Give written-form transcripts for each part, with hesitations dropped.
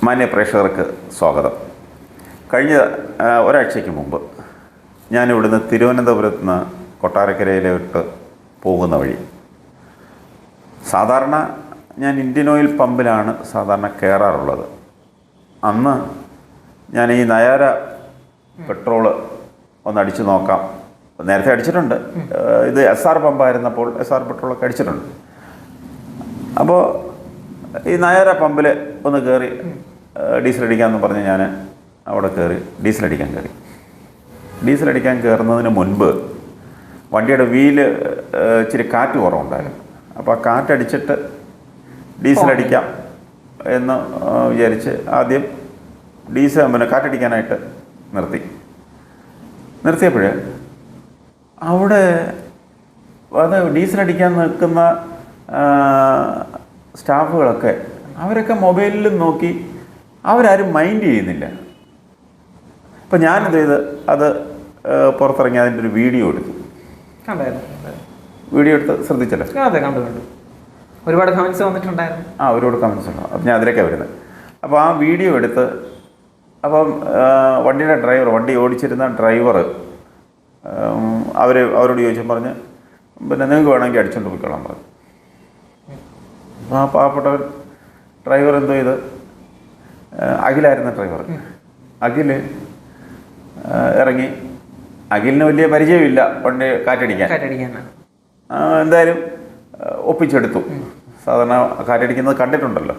മാന്യ പ്രേക്ഷകർക്ക് സ്വാഗതം. കഴിഞ്ഞ ഒരാഴ്ചയ്ക്ക് മുമ്പ് ഞാനിവിടുന്ന് തിരുവനന്തപുരത്ത് നിന്ന് കൊട്ടാരക്കരയിലോട്ട് പോകുന്ന വഴി സാധാരണ ഞാൻ ഇന്ത്യൻ ഓയിൽ പമ്പിലാണ് സാധാരണ കയറാറുള്ളത്. അന്ന് ഞാൻ ഈ നയാര പെട്രോള് ഒന്ന് അടിച്ചു നോക്കാം, നേരത്തെ അടിച്ചിട്ടുണ്ട്. ഇത് SR പമ്പായിരുന്നപ്പോൾ SR പെട്രോളൊക്കെ അടിച്ചിട്ടുണ്ട്. അപ്പോൾ ഈ നയാര പമ്പിൽ ഒന്ന് കയറി ഡീസൽ അടിക്കാമെന്ന് പറഞ്ഞ് ഞാൻ അവിടെ കയറി ഡീസൽ അടിക്കാൻ കയറുന്നതിന് മുൻപ് വണ്ടിയുടെ വീല് ഇച്ചിരി കാറ്റ് കുറവുണ്ടായിരുന്നു. അപ്പോൾ ആ കാറ്റടിച്ചിട്ട് ഡീസൽ അടിക്കാം എന്ന് വിചാരിച്ച് ആദ്യം കാറ്റടിക്കാനായിട്ട് നിർത്തിയപ്പോൾ അവിടെ അത് ഡീസൽ അടിക്കാൻ നിൽക്കുന്ന സ്റ്റാഫുകളൊക്കെ അവരൊക്കെ മൊബൈലിലും നോക്കി, അവരാരും മൈൻഡ് ചെയ്യുന്നില്ല. അപ്പം ഞാനെന്ത് ചെയ്ത് അത് പുറത്തിറങ്ങി അതിൻ്റെ ഒരു വീഡിയോ എടുത്തു. വീഡിയോ എടുത്ത് ശ്രദ്ധിച്ചല്ലോ? കണ്ടു. ഒരുപാട് കമൻസ് വന്നിട്ടുണ്ടായിരുന്നു. ഒരുപാട് കമൻസ് ഉണ്ട്. അപ്പം ഞാൻ അതിലേക്കാണ് വരുന്നത്. അപ്പോൾ ആ വീഡിയോ എടുത്ത് അപ്പം വണ്ടിയുടെ വണ്ടി ഓടിച്ചിരുന്ന ഡ്രൈവർ അവരോട് ചോദിച്ചാൽ പറഞ്ഞ് പിന്നെ നിങ്ങൾക്ക് വേണമെങ്കിൽ അടിച്ചുകൊണ്ട് പോയിക്കൊള്ളാൻ പറഞ്ഞു. ആ പാവപ്പെട്ടവൻ ഡ്രൈവർ എന്തോ ചെയ്ത് അഖിലായിരുന്ന ഡ്രൈവർ അഖിൽ ഇറങ്ങി. അഖിലിന് വലിയ പരിചയമില്ല വണ്ടി കാറ്റടിക്കാൻ. എന്തായാലും ഒപ്പിച്ചെടുത്തു. സാധാരണ കാറ്റടിക്കുന്നത് കണ്ടിട്ടുണ്ടല്ലോ.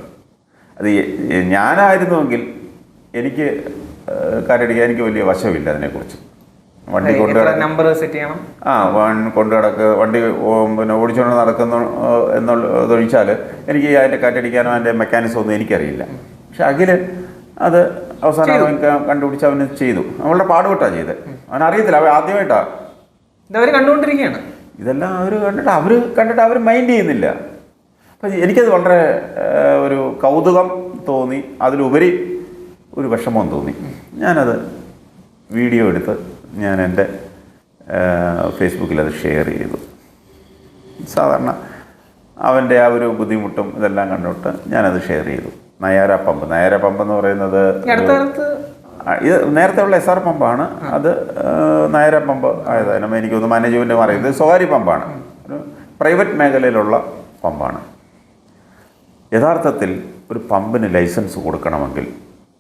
അത് ഞാനായിരുന്നുവെങ്കിൽ എനിക്ക് കാറ്റടിക്കാൻ എനിക്ക് വലിയ വശമില്ല അതിനെക്കുറിച്ച്. വണ്ടി നമ്പർ സെറ്റ് ചെയ്യണം, വണ്ടി പിന്നെ ഓടിച്ചുകൊണ്ട് നടക്കുന്നു എന്നുള്ളതൊഴിച്ചാൽ എനിക്ക് അതിൻ്റെ കാറ്റടിക്കാനോ അതിൻ്റെ മെക്കാനിസം ഒന്നും എനിക്കറിയില്ല. പക്ഷെ അഖില് അത് അവസാനം അവൻ കണ്ടുപിടിച്ച് അവന് ചെയ്തു. അവളുടെ പാടുപെട്ടാണ് ചെയ്തത്. അവനറിയത്തില്ല, അവൻ ആദ്യമായിട്ടാണ് കണ്ടുകൊണ്ടിരിക്കുകയാണ്. ഇതെല്ലാം അവർ കണ്ടിട്ട് മൈൻഡ് ചെയ്യുന്നില്ല. അപ്പം എനിക്കത് വളരെ ഒരു കൗതുകം തോന്നി, അതിലുപരി ഒരു വിഷമം തോന്നി. ഞാനത് വീഡിയോ എടുത്ത് ഞാൻ എൻ്റെ ഫേസ്ബുക്കിൽ അത് ഷെയർ ചെയ്തു. സാധാരണ അവൻ്റെ ആ ഒരു ബുദ്ധിമുട്ടും ഇതെല്ലാം കണ്ടിട്ട് ഞാനത് ഷെയർ ചെയ്തു. നയാര പമ്പ് എന്ന് പറയുന്നത് ഇത് നേരത്തെ ഉള്ള SR പമ്പാണ്. അത് നയാര പമ്പ് ആയതായാലും എനിക്കൊന്ന് മാനേജ്മെൻറ്റ് മാറിയത് സ്വകാര്യ പമ്പാണ്, ഒരു പ്രൈവറ്റ് മേഖലയിലുള്ള പമ്പാണ്. യഥാർത്ഥത്തിൽ ഒരു പമ്പിന് ലൈസൻസ് കൊടുക്കണമെങ്കിൽ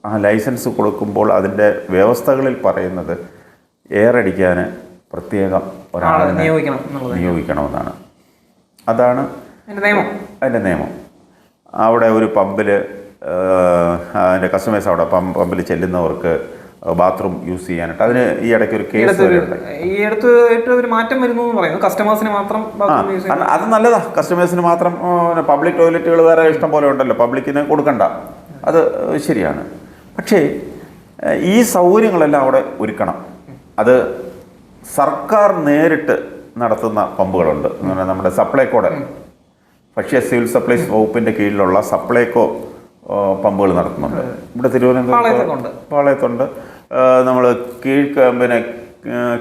ആ ലൈസൻസ് കൊടുക്കുമ്പോൾ അതിൻ്റെ വ്യവസ്ഥകളിൽ പറയുന്നത് എയർ അടിക്കാൻ പ്രത്യേകം ഒരാളെ നിയോഗിക്കണമെന്നാണ്. അതാണ് അതിൻ്റെ നിയമം. അവിടെ ഒരു പമ്പിൽ അതിൻ്റെ കസ്റ്റമേഴ്സ് അവിടെ പമ്പിൽ ചെല്ലുന്നവർക്ക് ബാത്റൂം യൂസ് ചെയ്യാനായിട്ട് അതിന് ഈ ഇടയ്ക്ക് ഒരു കേസ് ഒരു മാറ്റം വരുന്നു എന്ന് പറയുന്നു. കസ്റ്റമേഴ്സിന് മാത്രം അത് നല്ലതാ. കസ്റ്റമേഴ്സിന് മാത്രം പബ്ലിക് ടോയ്ലറ്റുകൾ വേറെ ഇഷ്ടം പോലെ ഉണ്ടല്ലോ, പബ്ലിക്കിന് കൊടുക്കണ്ട, അത് ശരിയാണ്. പക്ഷേ ഈ സൗകര്യങ്ങളെല്ലാം അവിടെ ഒരുക്കണം. അത് സർക്കാർ നേരിട്ട് നടത്തുന്ന പമ്പുകളുണ്ട്. നമ്മുടെ സപ്ലൈകോടെ ഭക്ഷ്യ സിവിൽ സപ്ലൈസ് വകുപ്പിൻ്റെ കീഴിലുള്ള സപ്ലൈകോ പമ്പുകൾ നടത്തുന്നുണ്ട്. ഇവിടെ തിരുവനന്തപുരത്ത് പാളയത്തുണ്ട്, നമ്മൾ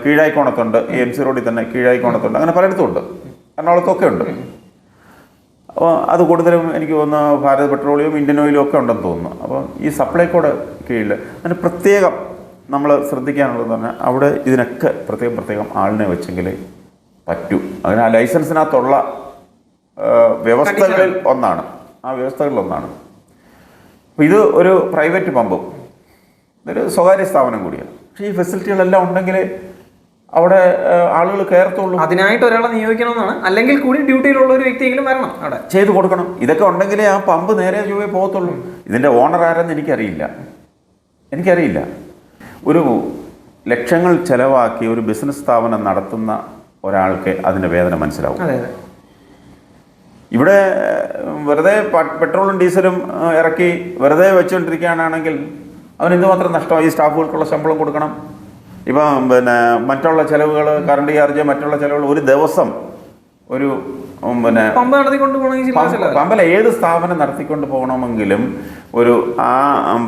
കീഴായിക്കോണത്തുണ്ട്, MC റോഡിൽ തന്നെ കീഴായിക്കോണത്തുണ്ട്, അങ്ങനെ പലയിടത്തും ഉണ്ട്, എറണാകുളത്തൊക്കെ ഉണ്ട്. അപ്പോൾ അത് കൂടുതലും എനിക്ക് തോന്നുന്നു ഭാരത് പെട്രോളിയം, ഇന്ത്യൻ ഓയിലും ഒക്കെ ഉണ്ടെന്ന് തോന്നുന്നു. അപ്പോൾ ഈ സപ്ലൈകോടെ കീഴിൽ അതിന് പ്രത്യേകം നമ്മൾ ശ്രദ്ധിക്കാനുള്ളതെന്ന് പറഞ്ഞാൽ അവിടെ ഇതിനൊക്കെ പ്രത്യേകം ആളിനെ വെച്ചെങ്കിലേ പറ്റൂ. അതിന് ആ ലൈസൻസിനകത്തുള്ള വ്യവസ്ഥകളിൽ ഒന്നാണ്. അപ്പോൾ ഇത് ഒരു പ്രൈവറ്റ് പമ്പും ഇതൊരു സ്വകാര്യ സ്ഥാപനം കൂടിയാണ്. പക്ഷേ ഈ ഫെസിലിറ്റികളെല്ലാം ഉണ്ടെങ്കിൽ അവിടെ ആളുകൾ കയറത്തുള്ളൂ. അതിനായിട്ട് ഒരാളെ നിയോഗിക്കണമെന്നാണ്, അല്ലെങ്കിൽ കൂടി ഡ്യൂട്ടിയിലുള്ള ഒരു വ്യക്തിയെങ്കിലും വരണം, അവിടെ ചെയ്ത് കൊടുക്കണം. ഇതൊക്കെ ഉണ്ടെങ്കിലേ ആ പമ്പ് നേരെ ചൊവ്വേ പോകത്തുള്ളൂ. ഇതിൻ്റെ ഓണർ ആരെന്ന് എനിക്കറിയില്ല. ഒരു ലക്ഷങ്ങൾ ചെലവാക്കി ഒരു ബിസിനസ് സ്ഥാപനം നടത്തുന്ന ഒരാൾക്ക് അതിൻ്റെ വേദന മനസ്സിലാവും. ഇവിടെ വെറുതെ പെട്രോളും ഡീസലും ഇറക്കി വെറുതെ വെച്ചുകൊണ്ടിരിക്കുകയാണെങ്കിൽ അവന് എന്തുമാത്രം നഷ്ടമായി. ഈ സ്റ്റാഫുകൾക്കുള്ള ശമ്പളം കൊടുക്കണം, ഇപ്പം പിന്നെ മറ്റുള്ള ചിലവുകൾ, കറണ്ട് ചാർജ്, മറ്റുള്ള ചിലവുകൾ. ഒരു ദിവസം ഒരു പിന്നെ പമ്പല ഏത് സ്ഥാപനം നടത്തിക്കൊണ്ട് പോകണമെങ്കിലും ഒരു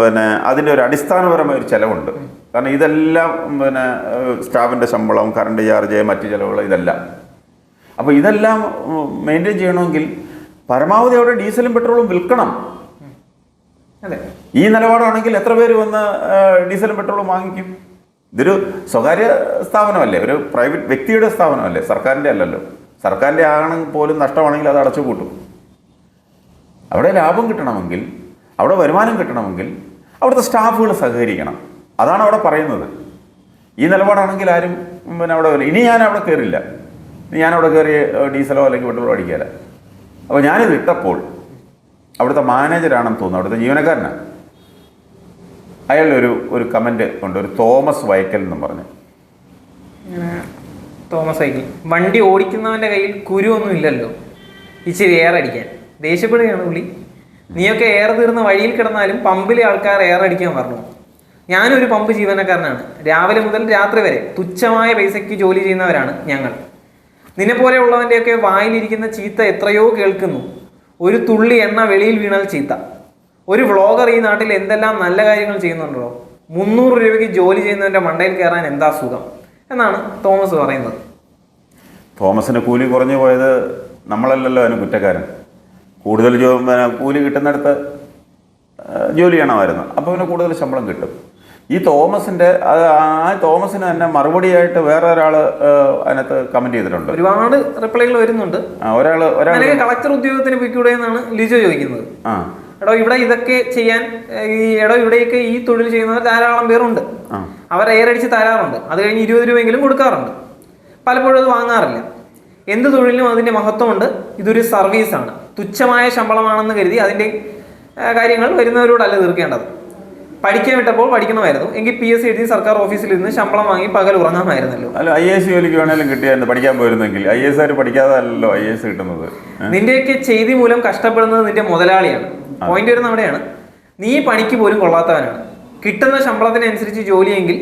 പിന്നെ അതിൻ്റെ ഒരു അടിസ്ഥാനപരമായ ഒരു ചിലവുണ്ട്. കാരണം ഇതെല്ലാം പിന്നെ സ്റ്റാഫിൻ്റെ ശമ്പളം, കറണ്ട് ചാർജ്, മറ്റു ചിലവുകൾ, ഇതെല്ലാം. അപ്പോൾ ഇതെല്ലാം മെയിൻറ്റെയിൻ ചെയ്യണമെങ്കിൽ പരമാവധി അവിടെ ഡീസലും പെട്രോളും വിൽക്കണം. അതെ. ഈ നിലപാടാണെങ്കിൽ എത്ര പേര് വന്ന് ഡീസലും പെട്രോളും വാങ്ങിക്കും? ഇതൊരു സ്വകാര്യ സ്ഥാപനമല്ലേ, ഒരു പ്രൈവറ്റ് വ്യക്തിയുടെ സ്ഥാപനമല്ലേ, സർക്കാരിൻ്റെ അല്ലല്ലോ. സർക്കാരിൻ്റെ ആണെങ്കിൽ പോലും നഷ്ടമാണെങ്കിൽ അത് അടച്ചു കൂട്ടും. അവിടെ ലാഭം കിട്ടണമെങ്കിൽ, അവിടെ വരുമാനം കിട്ടണമെങ്കിൽ അവിടുത്തെ സ്റ്റാഫുകൾ സഹകരിക്കണം. അതാണ് അവിടെ പറയുന്നത്. ഈ നിലപാടാണെങ്കിൽ ആരും പിന്നെ അവിടെ വരില്ല. ഇനി ഞാൻ അവിടെ കയറില്ല, ഞാനവിടെ കയറി ഡീസലോ അല്ലെങ്കിൽ പെട്രോളോ അടിക്കാല. അപ്പോൾ ഞാനിത് ഇട്ടപ്പോൾ അവിടുത്തെ മാനേജരാണെന്ന് തോന്നുന്നു, അവിടുത്തെ ജീവനക്കാരനാണ്. അയാളുടെ ഒരു കമൻറ്റ് ഉണ്ട്, ഒരു തോമസ് വൈക്കൽ എന്നും പറഞ്ഞു. തോമസ് വൈക്കൽ, വണ്ടി ഓടിക്കുന്നവൻ്റെ കയ്യിൽ കുരുവൊന്നും ഇല്ലല്ലോ ഇച്ചിരി എയർ അടിക്കാൻ. ദേഷ്യപ്പെടുകയാണ് പുള്ളി. നീയൊക്കെ എയർ തീർന്ന വഴിയിൽ കിടന്നാലും പമ്പിലെ ആൾക്കാർ എയർ അടിക്കാൻ പറഞ്ഞു. ഞാനൊരു പമ്പ് ജീവനക്കാരനാണ്. രാവിലെ മുതൽ രാത്രി വരെ തുച്ഛമായ പൈസയ്ക്ക് ജോലി ചെയ്യുന്നവരാണ് ഞങ്ങൾ. നിന്നെപ്പോലെയുള്ളവൻ്റെയൊക്കെ വായിലിരിക്കുന്ന ചീത്ത എത്രയോ കേൾക്കുന്നു. ഒരു തുള്ളി എണ്ണ വെളിയിൽ വീണാൽ ചീത്ത. ഒരു വ്ളോഗർ ഈ നാട്ടിൽ എന്തെല്ലാം നല്ല കാര്യങ്ങൾ ചെയ്യുന്നുണ്ടോ? 300 രൂപയ്ക്ക് ജോലി ചെയ്യുന്നവൻ്റെ മണ്ടയിൽ കയറാൻ എന്താ സുഖം എന്നാണ് തോമസ് പറയുന്നത്. തോമസിന് കൂലി കുറഞ്ഞു പോയത് നമ്മളല്ലല്ലോ അതിന് കുറ്റക്കാരൻ. കൂടുതൽ കൂലി കിട്ടുന്നിടത്ത് ജോലി ചെയ്യണമായിരുന്നു, അപ്പോൾ പിന്നെ കൂടുതൽ ശമ്പളം കിട്ടും. ഈ തോമസിൻ്റെ തോമസിന് തന്നെ മറുപടിയായിട്ട് വേറെ ഒരാൾ അതിനകത്ത് കമൻറ്റ് ചെയ്തിട്ടുണ്ട്. ഒരുപാട് റിപ്ലൈകൾ വരുന്നുണ്ട്. ഒരാൾ കളക്ടർ ഉദ്യോഗത്തിന് പോയിക്കൂടെ എന്നാണ് ലിജോ ചോദിക്കുന്നത്. എടോ ഇവിടെ ഇതൊക്കെ ചെയ്യാൻ ഇവിടെയൊക്കെ ഈ തൊഴിൽ ചെയ്യുന്നവർ ധാരാളം പേരുണ്ട്. അവർ എയർ അടിച്ച് തരാറുണ്ട്. അത് കഴിഞ്ഞ് 20 രൂപയെങ്കിലും കൊടുക്കാറുണ്ട്. പലപ്പോഴും അത് വാങ്ങാറില്ല. എന്ത് തൊഴിലിനും അതിൻ്റെ മഹത്വമുണ്ട്. ഇതൊരു സർവീസാണ്. തുച്ഛമായ ശമ്പളമാണെന്ന് കരുതി അതിൻ്റെ കാര്യങ്ങൾ വരുന്നവരോടല്ല തീർക്കേണ്ടത്. പഠിക്കാൻ വിട്ടപ്പോൾ പഠിക്കണമായിരുന്നു എങ്കിൽ PSC എഴുതി സർക്കാർ ഓഫീസിൽ ഇരുന്ന് ശമ്പളം വാങ്ങി പകൽ ഉറങ്ങാമായിരുന്നല്ലോ. അല്ല, IAS ജോലിക്ക് വേണമെങ്കിലും കിട്ടിയായിരുന്നു, പഠിക്കാൻ പോയിരുന്നെങ്കിൽ. IAS ആര് പഠിക്കാതെ അല്ലല്ലോ IAS കിട്ടുന്നത്. നിന്റെയൊക്കെ ചെയ്തി മൂലം കഷ്ടപ്പെടുന്നത് നിന്റെ മുതലാളിയാണ്. പോയിന്റ് വരുന്ന അവിടെയാണ്. നീ പണിക്ക് പോലും കൊള്ളാത്തവനാണ്. കിട്ടുന്ന ശമ്പളത്തിനനുസരിച്ച് ജോലിയെങ്കിൽ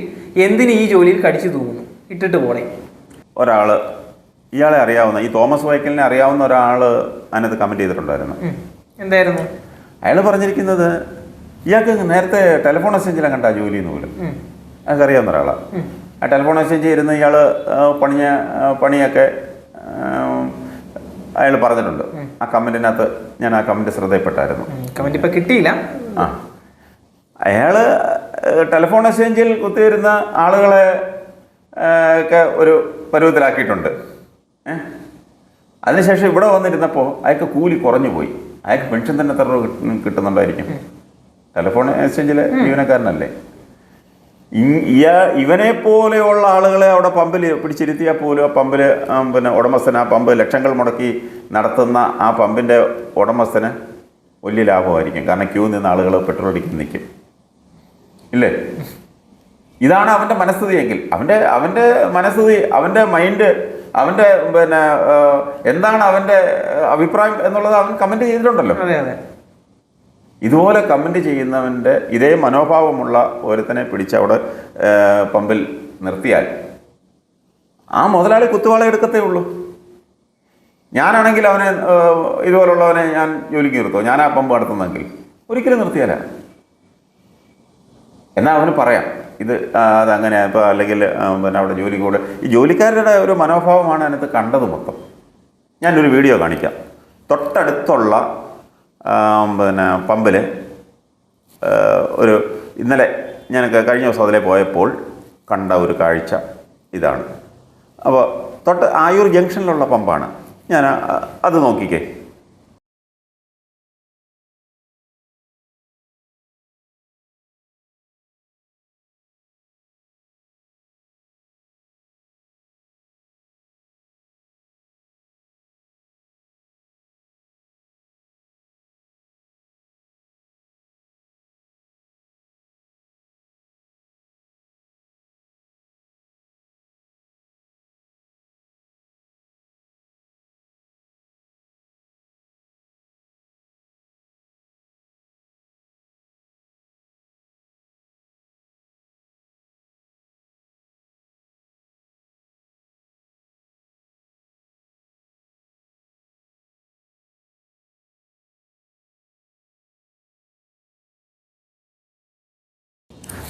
എന്തിന് ഈ ജോലിയിൽ കടിച്ചു തൂങ്ങുന്നു? ഇട്ടിട്ട് പോണേ. ഒരാൾ ഇയാളെ അറിയാവുന്ന, ഈ തോമസ് വൈക്കലിനെ അറിയാവുന്ന ഒരാൾ അതിനകത്ത് കമൻറ്റ് ചെയ്തിട്ടുണ്ടായിരുന്നു. എന്തായിരുന്നു അയാൾ പറഞ്ഞിരിക്കുന്നത്? ഇയാൾക്ക് നേരത്തെ ടെലിഫോൺ എക്സ്ചേഞ്ചിലാണ് കണ്ട ജോലി എന്ന് പോലും അയാൾക്ക് അറിയാവുന്ന ഒരാളാണ്. ആ ടെലിഫോൺ എക്സ്ചേഞ്ച് ഇരുന്ന് ഇയാൾ പണിയൊക്കെ അയാൾ പറഞ്ഞിട്ടുണ്ട്. ആ കമൻറ്റിനകത്ത് ഞാൻ ആ കമൻറ്റ് ശ്രദ്ധയിൽപ്പെട്ടായിരുന്നു. കമൻറ്റ് ഇപ്പം കിട്ടിയില്ല. അയാൾ ടെലിഫോൺ എക്സ്ചേഞ്ചിൽ കുത്തിയിരുന്ന ആളുകളെ ഒക്കെ ഒരു പരുവത്തിലാക്കിയിട്ടുണ്ട്. അതിനുശേഷം ഇവിടെ വന്നിരുന്നപ്പോൾ അയാൾക്ക് കൂലി കുറഞ്ഞു പോയി. അയാൾക്ക് പെൻഷൻ തന്നെ എത്ര രൂപ കിട്ടുന്നുണ്ടായിരിക്കും? ടെലിഫോൺ എക്സ്ചേഞ്ചിലെ ജീവനക്കാരനല്ലേ. ഇവനെ പോലെയുള്ള ആളുകളെ അവിടെ പമ്പിൽ പിടിച്ചിരുത്തിയാൽ പോലും ആ പമ്പിൽ പിന്നെ ഉടമസ്ഥന്, ആ പമ്പ് ലക്ഷങ്ങൾ മുടക്കി നടത്തുന്ന ആ പമ്പിൻ്റെ ഉടമസ്ഥന് വലിയ ലാഭമായിരിക്കും. കാരണം ക്യൂ നിന്ന് ആളുകൾ പെട്രോൾ അടിക്കാൻ നിൽക്കും, ഇല്ലേ? ഇതാണ് അവൻ്റെ മനസ്ഥിതിയെങ്കിൽ, അവൻ്റെ മനസ്ഥിതി, അവൻ്റെ മൈൻഡ്, അവൻ്റെ പിന്നെ എന്താണ് അവൻ്റെ അഭിപ്രായം എന്നുള്ളത് അവൻ കമൻറ്റ് ചെയ്തിട്ടുണ്ടല്ലോ. ഇതുപോലെ കമൻറ്റ് ചെയ്യുന്നവൻ്റെ ഇതേ മനോഭാവമുള്ള ഒരുത്തനെ പിടിച്ച് അവിടെ പമ്പിൽ നിർത്തിയാൽ ആ മുതലാളി കുത്തുവാള എടുക്കത്തേ ഉള്ളൂ. ഞാനാണെങ്കിൽ അവനെ ഇതുപോലുള്ളവനെ ഞാൻ ജോലിക്ക് നിർത്തുമോ? ഞാൻ ആ പമ്പ് നടത്തുന്നെങ്കിൽ ഒരിക്കലും നിർത്തിയാല. എന്നാൽ അവന് പറയാം ഇത് അതങ്ങനെ ഇപ്പോൾ, അല്ലെങ്കിൽ പിന്നെ അവിടെ ജോലി കൂടെ ഈ ജോലിക്കാരുടെ ഒരു മനോഭാവമാണ് അതിനകത്ത് കണ്ടത് മൊത്തം. ഞാനൊരു വീഡിയോ കാണിക്കാം. തൊട്ടടുത്തുള്ള പിന്നെ പമ്പിൽ ഇന്നലെ ഞാൻ കഴിഞ്ഞ ദിവസം അതിലെ പോയപ്പോൾ കണ്ട ഒരു കാഴ്ച ഇതാണ്. അപ്പോൾ ആയൂർ ജംഗ്ഷനിലുള്ള പമ്പാണ്. ഞാൻ അത് നോക്കിക്കേ.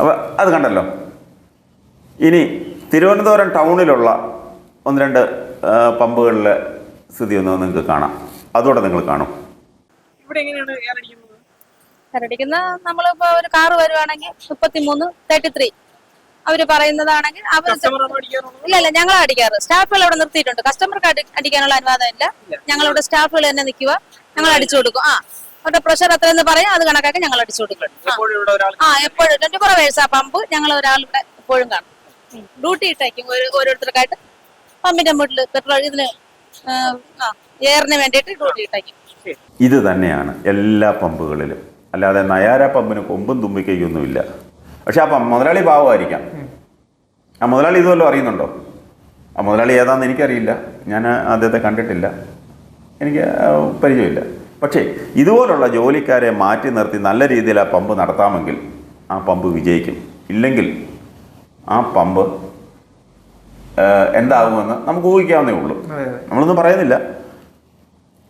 അപ്പോൾ അത് കണ്ടല്ലോ. ഇനി തിരുവനന്തപുരം ടൗണിലുള്ള 1-2 പമ്പുകളിലെ സ്ഥിതി ഒന്ന് നിങ്ങൾക്ക് കാണാം. അതോടെ നിങ്ങൾ കാണും. ഇവിടെ എങ്ങനെയാണ് എയർ അടിക്കുന്നത്? കരടിക്കുന്ന നമ്മളിപ്പോ ഒരു കാറ് വരുവാണെങ്കിൽ 33-33 അവര് പറയുന്നതാണെങ്കിൽ അവർ ഇല്ല ഞങ്ങൾ അടിക്കാറ്. സ്റ്റാഫുകൾ അവിടെ നിർത്തിയിട്ടുണ്ട്. കസ്റ്റമർക്ക് അടിക്കാനുള്ള അനുവാദം ഇല്ല. ഞങ്ങളിവിടെ സ്റ്റാഫുകൾ തന്നെ നിൽക്കുക, ഞങ്ങൾ അടിച്ചു കൊടുക്കും. അവരുടെ പ്രഷർ എത്രയെന്ന് പറയാം, അത് കണക്കാക്കി ഞങ്ങൾ അടിച്ചു കൊടുക്കും. എപ്പോഴും 24 hours ആ പമ്പ് ഞങ്ങൾ ഒരാളിവിടെ എപ്പോഴും കാണും. ഡ്യൂട്ടി ഇട്ടേക്കും ഓരോരുത്തർക്കായിട്ട്. പമ്പിന്റെ മുകളിൽ പെട്രോൾ ഇതിന് എയറിന് വേണ്ടിയിട്ട് ഡ്യൂട്ടി ഇട്ടേക്കും. ഇത് തന്നെയാണ് എല്ലാ പമ്പുകളിലും. അല്ലാതെ നയാര പമ്പിന് കൊമ്പും തുമ്പിക്കൈയൊന്നുമില്ല. പക്ഷെ ആ മുതലാളി പാവമായിരിക്കാം. ആ മുതലാളി ഇതുവല്ലോ അറിയുന്നുണ്ടോ? ആ മുതലാളി ഏതാണെന്ന് എനിക്കറിയില്ല, ഞാൻ അദ്ദേഹത്തെ കണ്ടിട്ടില്ല, എനിക്ക് പരിചയമില്ല. പക്ഷേ ഇതുപോലുള്ള ജോലിക്കാരെ മാറ്റി നിർത്തി നല്ല രീതിയിൽ ആ പമ്പ് നടത്താമെങ്കിൽ ആ പമ്പ് വിജയിക്കും. ഇല്ലെങ്കിൽ ആ പമ്പ് എന്താകുമെന്ന് നമുക്ക് ഊഹിക്കാവുന്നേ ഉള്ളൂ. നമ്മളൊന്നും പറയുന്നില്ല.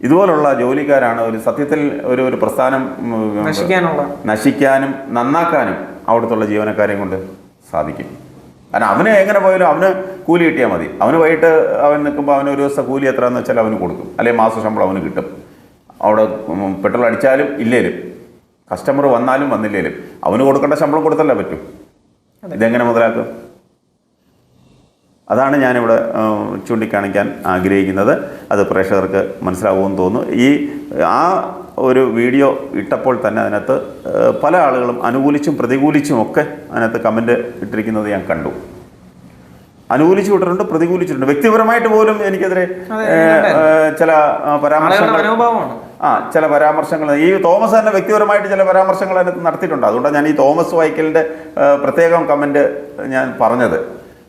ഇതുപോലുള്ള ജോലിക്കാരാണ് ഒരു സത്യത്തിൽ ഒരു പ്രസ്ഥാനം നശിക്കാനും നന്നാക്കാനും അവിടുത്തെ ജീവനക്കാരെയും കൊണ്ട് സാധിക്കും. കാരണം അവന് എങ്ങനെ പോയാലും അവന് കൂലി കിട്ടിയാൽ മതി. അവന് വൈകിട്ട് അവൻ നിൽക്കുമ്പോൾ അവന് ഒരു ദിവസത്തെ കൂലി എത്രയാണെന്ന് വെച്ചാൽ അവന് കൊടുക്കും, അല്ലെങ്കിൽ മാസ ശമ്പളം അവന് കിട്ടും. അവിടെ പെട്രോൾ അടിച്ചാലും ഇല്ലേലും, കസ്റ്റമർ വന്നാലും വന്നില്ലേലും അവന് കൊടുക്കേണ്ട ശമ്പളം കൊടുത്തല്ലേ പറ്റും. ഇതെങ്ങനെ മുതലാക്കും? അതാണ് ഞാനിവിടെ ചൂണ്ടിക്കാണിക്കാൻ ആഗ്രഹിക്കുന്നത്. അത് പ്രേക്ഷകർക്ക് മനസ്സിലാവുമെന്ന് തോന്നുന്നു. ആ ഒരു വീഡിയോ ഇട്ടപ്പോൾ തന്നെ അതിനകത്ത് പല ആളുകളും അനുകൂലിച്ചും പ്രതികൂലിച്ചും ഒക്കെ അതിനകത്ത് കമൻറ്റ് ഇട്ടിരിക്കുന്നത് ഞാൻ കണ്ടു. അനുകൂലിച്ചു വിട്ടിട്ടുണ്ട്, പ്രതികൂലിച്ചിട്ടുണ്ട്. വ്യക്തിപരമായിട്ട് പോലും എനിക്കെതിരെ ചില പരാമർശങ്ങൾ ഈ തോമസ് തന്നെ വ്യക്തിപരമായിട്ട് ചില പരാമർശങ്ങൾ അതിനകത്ത് നടത്തിയിട്ടുണ്ട്. അതുകൊണ്ടാണ് ഞാൻ ഈ തോമസ് വൈക്കലിൻ്റെ പ്രത്യേകം കമൻറ്റ് ഞാൻ പറഞ്ഞത്.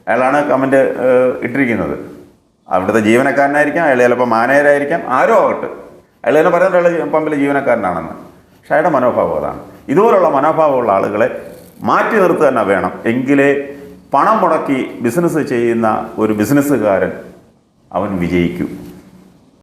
അയാളാണ് കമൻറ്റ് ഇട്ടിരിക്കുന്നത്. അവിടുത്തെ ജീവനക്കാരനായിരിക്കാം, അയാൾ ചിലപ്പോൾ മാനേജരായിരിക്കാം, ആരോ ആകട്ടെ. അയാൾ തന്നെ പറയുന്നത് അയാൾ പമ്പിലെ ജീവനക്കാരനാണെന്ന്. പക്ഷേ അയാളുടെ മനോഭാവം അതാണ്. ഇതുപോലുള്ള മനോഭാവമുള്ള ആളുകളെ മാറ്റി നിർത്തുക തന്നെ വേണം. എങ്കിലേ പണം മുടക്കി ബിസിനസ് ചെയ്യുന്ന ഒരു ബിസിനസ്സുകാരൻ അവൻ വിജയിക്കൂ.